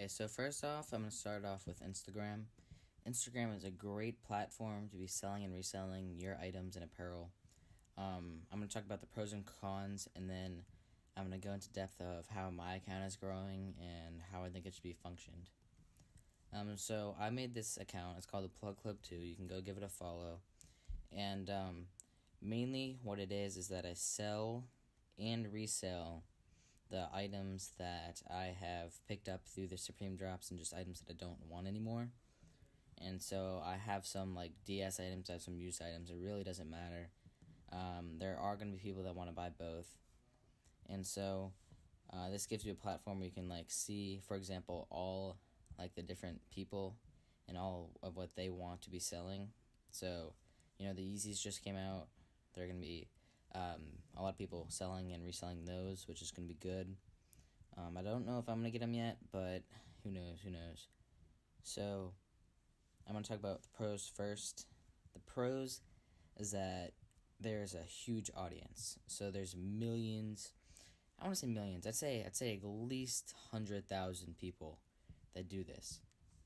So first off, I'm going to start off with Instagram. Instagram is a great platform to be selling and reselling your items and apparel. I'm going to talk about the pros and cons, and then I'm going to go into depth of how my account is growing and how I think it should be functioned. So I made this account. It's called the Plug Club 2. You can go give it a follow. And mainly what it is that I sell and resell the items that I have picked up through the Supreme drops and just items that I don't want anymore. And so I have some like DS items, I have some used items. It really doesn't matter. There are going to be people that want to buy both. And so this gives you a platform where you can like see, for example, all like the different people and all of what they want to be selling. So, the Yeezys just came out. They're going to be a lot of people selling and reselling those, which is going to be good. I don't know if I'm going to get them yet, but who knows. So, I'm going to talk about the pros first. The pros is that there's a huge audience. So, there's millions. I want to say millions. I'd say at least 100,000 people that do this.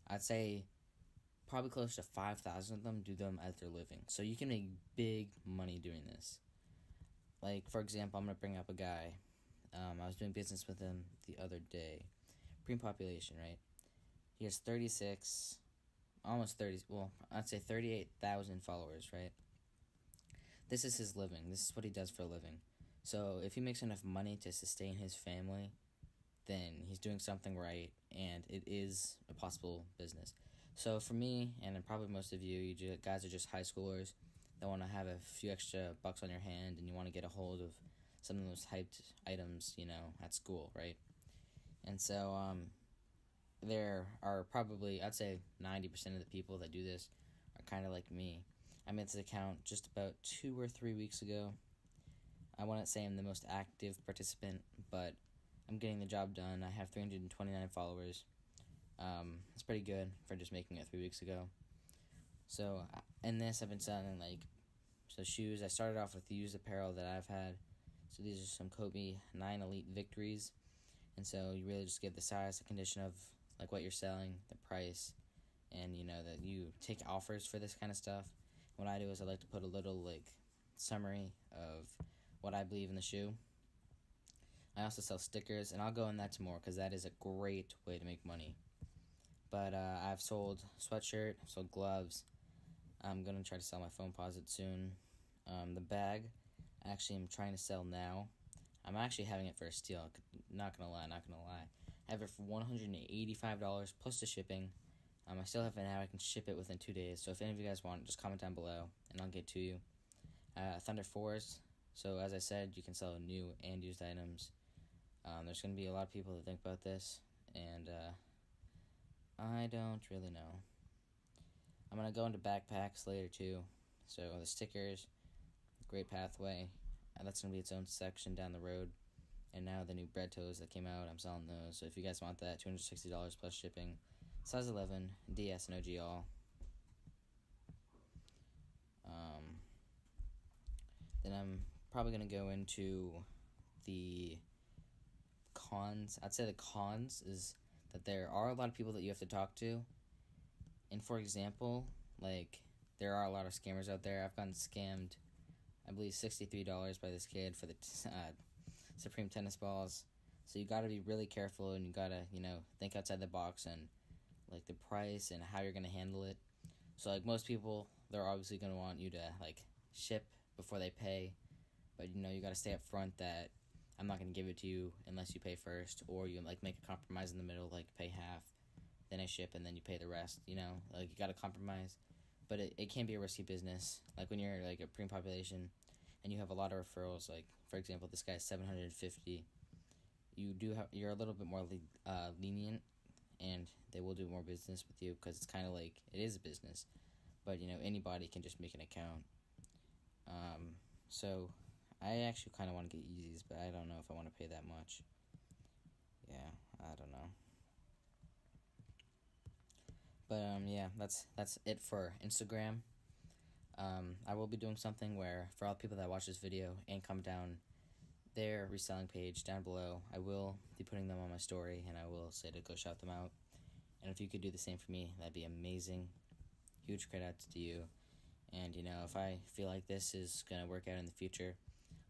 I'd say probably close to 5,000 of them do them as their living. So you can make big money doing this. Like, for example, I'm going to bring up a guy. I was doing business with him the other day. Pre-population, right? He has 36, almost 30, well, I'd say 38,000 followers, right? This is his living. This is what he does for a living. So if he makes enough money to sustain his family, then he's doing something right, and it is a possible business. So for me, and probably most of you guys are just high schoolers that want to have a few extra bucks on your hand, and you want to get a hold of some of those hyped items, at school, right? And so there are probably, I'd say 90% of the people that do this are kind of like me. I made this account just about 2 or 3 weeks ago. I wouldn't say I'm the most active participant, but I'm getting the job done. I have 329 followers. It's pretty good for just making it 3 weeks ago. So in this, I've been selling shoes. I started off with the used apparel that I've had. So these are some Kobe 9 Elite Victories. And so you really just give the size, the condition of like what you're selling, the price, and that you take offers for this kind of stuff. What I do is I like to put a little summary of what I believe in the shoe. I also sell stickers, and I'll go in that more because that is a great way to make money. But I've sold sweatshirt, I've sold gloves. I'm going to try to sell my Foamposite soon. The bag, actually, I'm trying to sell now. I'm actually having it for a steal. Not going to lie. I have it for $185 plus the shipping. I still have it now. I can ship it within 2 days. So if any of you guys want, just comment down below, and I'll get to you. Thunder 4s. So as I said, you can sell new and used items. There's going to be a lot of people that think about this, and I don't really know. I'm going to go into backpacks later too. So the stickers, great pathway. That's going to be its own section down the road. And now the new bread toes that came out, I'm selling those. So if you guys want that, $260 plus shipping. Size 11, DS and OG all. Then I'm probably going to go into the cons. I'd say the cons is that there are a lot of people that you have to talk to. And for example, there are a lot of scammers out there. I've gotten scammed, I believe, $63 by this kid for the Supreme tennis balls. So you got to be really careful, and you got to, think outside the box and the price and how you're going to handle it. So most people, they're obviously going to want you to ship before they pay. But you got to stay up front that I'm not going to give it to you unless you pay first, or you make a compromise in the middle, pay half, then I ship, and then you pay the rest. You got to compromise. But it can be a risky business. When you're a pre-population and you have a lot of referrals, for example, this guy has 750. You're a little bit more lenient, and they will do more business with you because it's kind of it is a business. But anybody can just make an account. So I actually kind of want to get Yeezys, but I don't know if I want to pay that much. Yeah, I don't know. But yeah, that's it for Instagram. I will be doing something where for all the people that watch this video and come down their reselling page down below, I will be putting them on my story, and I will say to go shout them out. And if you could do the same for me, that'd be amazing. Huge credit out to you. And if I feel like this is gonna work out in the future,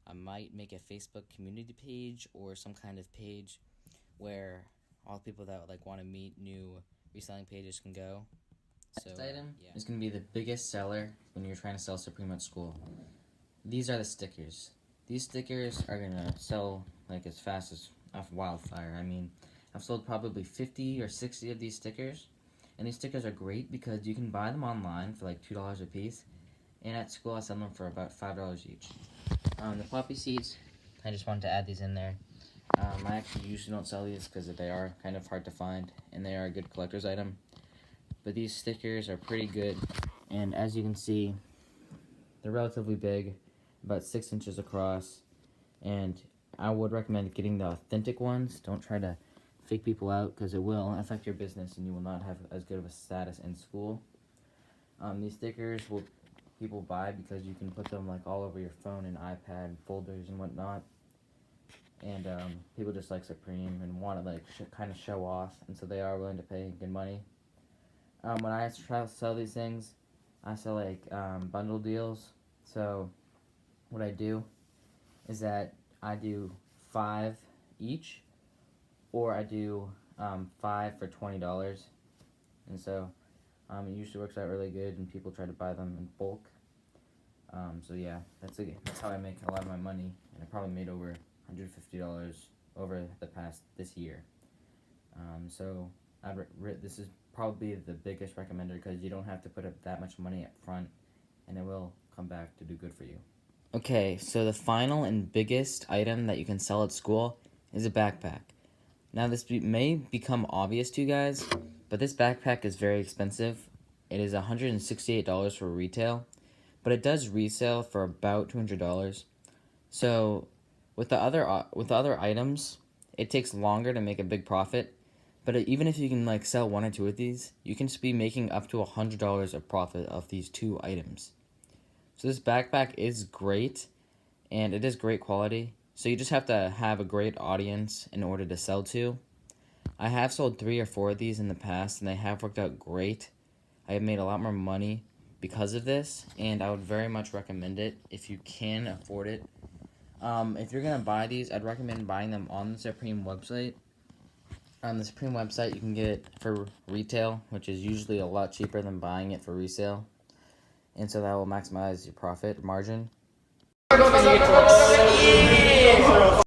I might make a Facebook community page or some kind of page where all the people that want to meet new reselling pages can go. So next item is going to be the biggest seller when you're trying to sell Supreme at school. These are the stickers. These stickers are going to sell as fast as off wildfire. I mean, I've sold probably 50 or 60 of these stickers. And these stickers are great because you can buy them online for $2 a piece. And at school I sell them for about $5 each. The poppy seeds, I just wanted to add these in there. I actually usually don't sell these because they are kind of hard to find and they are a good collector's item. But these stickers are pretty good, and as you can see, they're relatively big, about 6 inches across, and I would recommend getting the authentic ones. Don't try to fake people out because it will affect your business and you will not have as good of a status in school. These stickers people buy because you can put them all over your phone and iPad folders and whatnot, and people just like Supreme and want to kind of show off, and so they are willing to pay good money. When I try to sell these things, I sell bundle deals. So what I do is that I do 5 each, or I do 5 for $20, and so it usually works out really good, and people try to buy them in bulk. So yeah, that's how I make a lot of my money, and I probably made over $150 over this year. So this is probably the biggest recommender because you don't have to put up that much money up front, and it will come back to do good for you. Okay, so the final and biggest item that you can sell at school is a backpack. Now this may become obvious to you guys, but this backpack is very expensive. It is $168 for retail, but it does resell for about $200. So with the other items, it takes longer to make a big profit. But even if you can sell 1 or 2 of these, you can just be making up to $100 of profit of these 2 items. So this backpack is great, and it is great quality. So you just have to have a great audience in order to sell to. I have sold 3 or 4 of these in the past, and they have worked out great. I have made a lot more money because of this, and I would very much recommend it if you can afford it. If you're going to buy these, I'd recommend buying them on the Supreme website. On the Supreme website, you can get it for retail, which is usually a lot cheaper than buying it for resale. And so that will maximize your profit margin.